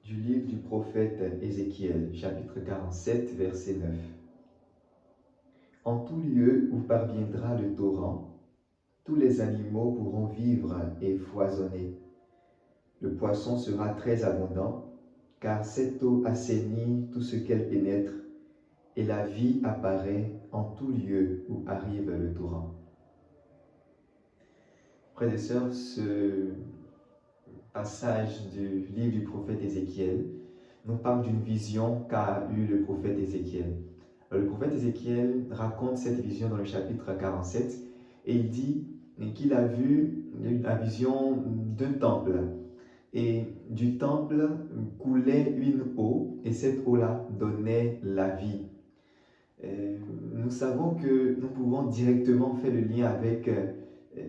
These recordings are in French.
Du livre du prophète Ézéchiel, chapitre 47, verset 9. En tout lieu où parviendra le torrent, tous les animaux pourront vivre et foisonner. Le poisson sera très abondant, car cette eau assainit tout ce qu'elle pénètre, et la vie apparaît en tout lieu où arrive le torrent. Frères et sœurs, ce passage du livre du prophète Ézéchiel nous parle d'une vision qu'a eue le prophète Ézéchiel. Le prophète Ézéchiel raconte cette vision dans le chapitre 47 et il dit qu'il a vu la vision d'un temple. Et du temple coulait une eau et cette eau-là donnait la vie. Nous savons que nous pouvons directement faire le lien avec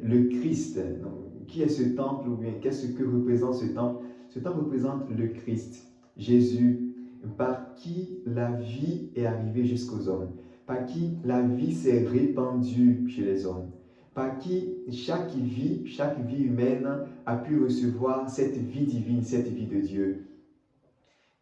le Christ. Donc, qui est ce temple ou bien qu'est-ce que représente ce temple? Ce temple représente le Christ, Jésus, par qui la vie est arrivée jusqu'aux hommes, par qui la vie s'est répandue chez les hommes, par qui chaque vie humaine a pu recevoir cette vie divine, cette vie de Dieu.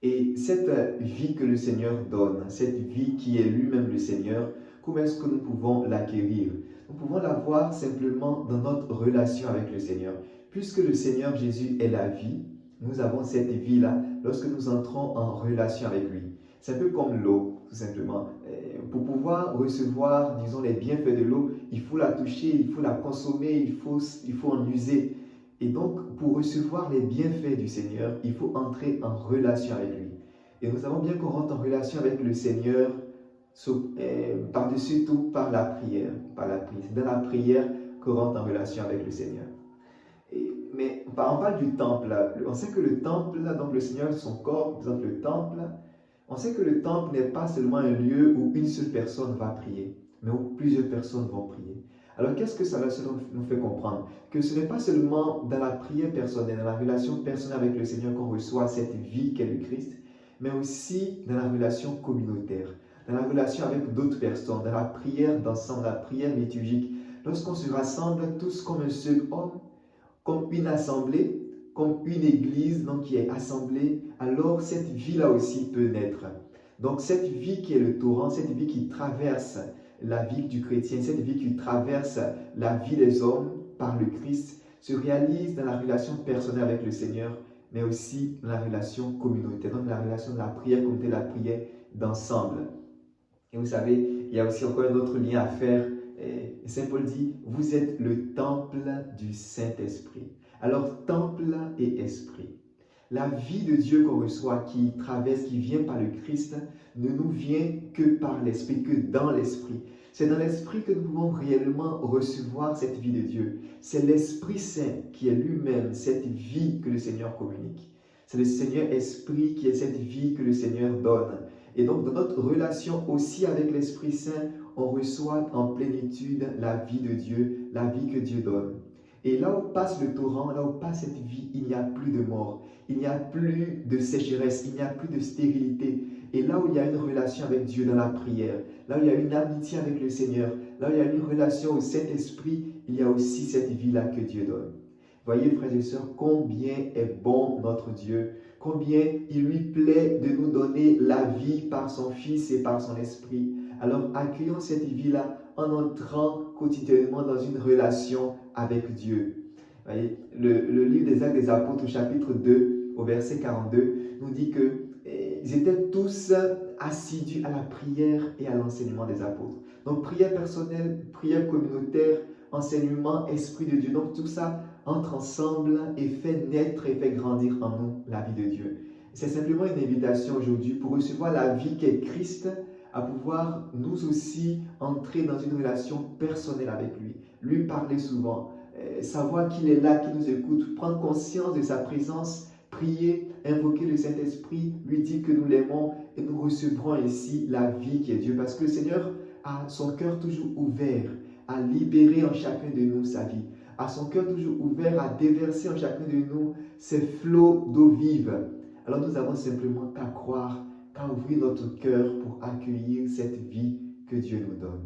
Et cette vie que le Seigneur donne, cette vie qui est lui-même le Seigneur, comment est-ce que nous pouvons l'acquérir? Nous pouvons l'avoir simplement dans notre relation avec le Seigneur. Puisque le Seigneur Jésus est la vie, nous avons cette vie-là lorsque nous entrons en relation avec lui. C'est un peu comme l'eau, tout simplement. Pour pouvoir recevoir, disons, les bienfaits de l'eau, il faut la toucher, il faut la consommer, il faut en user. Et donc, pour recevoir les bienfaits du Seigneur, il faut entrer en relation avec lui. Et nous savons bien qu'on rentre en relation avec le Seigneur par-dessus tout par la prière. C'est dans la prière qu'on rentre en relation avec le Seigneur. Mais on parle du temple. On sait que le temple, donc le Seigneur, son corps, par exemple le temple, on sait que le temple n'est pas seulement un lieu où une seule personne va prier, mais où plusieurs personnes vont prier. Alors qu'est-ce que ça nous fait comprendre? Que ce n'est pas seulement dans la prière personnelle, dans la relation personnelle avec le Seigneur qu'on reçoit cette vie qu'est le Christ, mais aussi dans la relation communautaire, dans la relation avec d'autres personnes, dans la prière d'ensemble, la prière liturgique. Lorsqu'on se rassemble tous comme un seul homme, comme une assemblée, comme une église donc, qui est assemblée, alors cette vie-là aussi peut naître. Donc cette vie qui est le torrent, cette vie qui traverse la vie du chrétien, cette vie qui traverse la vie des hommes par le Christ, se réalise dans la relation personnelle avec le Seigneur, mais aussi dans la relation communautaire, donc la relation de la prière communautaire, la prière d'ensemble. Et vous savez, il y a aussi encore un autre lien à faire. Saint Paul dit, vous êtes le temple du Saint-Esprit. Alors, temple et esprit. La vie de Dieu qu'on reçoit, qui traverse, qui vient par le Christ, ne nous vient que par l'Esprit, que dans l'Esprit. C'est dans l'Esprit que nous pouvons réellement recevoir cette vie de Dieu. C'est l'Esprit Saint qui est lui-même cette vie que le Seigneur communique. C'est le Seigneur Esprit qui est cette vie que le Seigneur donne. Et donc, dans notre relation aussi avec l'Esprit Saint, on reçoit en plénitude la vie de Dieu, la vie que Dieu donne. Et là où passe le torrent, là où passe cette vie, il n'y a plus de mort, il n'y a plus de sécheresse, il n'y a plus de stérilité. Et là où il y a une relation avec Dieu dans la prière, là où il y a une amitié avec le Seigneur, là où il y a une relation au Saint-Esprit, il y a aussi cette vie-là que Dieu donne. Voyez, frères et sœurs, combien est bon notre Dieu, combien il lui plaît de nous donner la vie par son Fils et par son Esprit. Alors accueillons cette vie-là en entrant quotidiennement dans une relation avec Dieu. Voyez, le livre des Actes des Apôtres, chapitre 2, au verset 42, nous dit qu'ils étaient tous assidus à la prière et à l'enseignement des apôtres. Donc prière personnelle, prière communautaire, enseignement, Esprit de Dieu. Donc tout ça entre ensemble et fait naître et fait grandir en nous la vie de Dieu. C'est simplement une invitation aujourd'hui pour recevoir la vie qu'est Christ, à pouvoir nous aussi entrer dans une relation personnelle avec lui, lui parler souvent, savoir qu'il est là, qu'il nous écoute, prendre conscience de sa présence, prier, invoquer le Saint-Esprit, lui dire que nous l'aimons et nous recevrons ainsi la vie qui est Dieu. Parce que le Seigneur a son cœur toujours ouvert à libérer en chacun de nous sa vie, à son cœur toujours ouvert à déverser en chacun de nous ces flots d'eau vive. Alors nous avons simplement qu'à croire, qu'à ouvrir notre cœur pour accueillir cette vie que Dieu nous donne.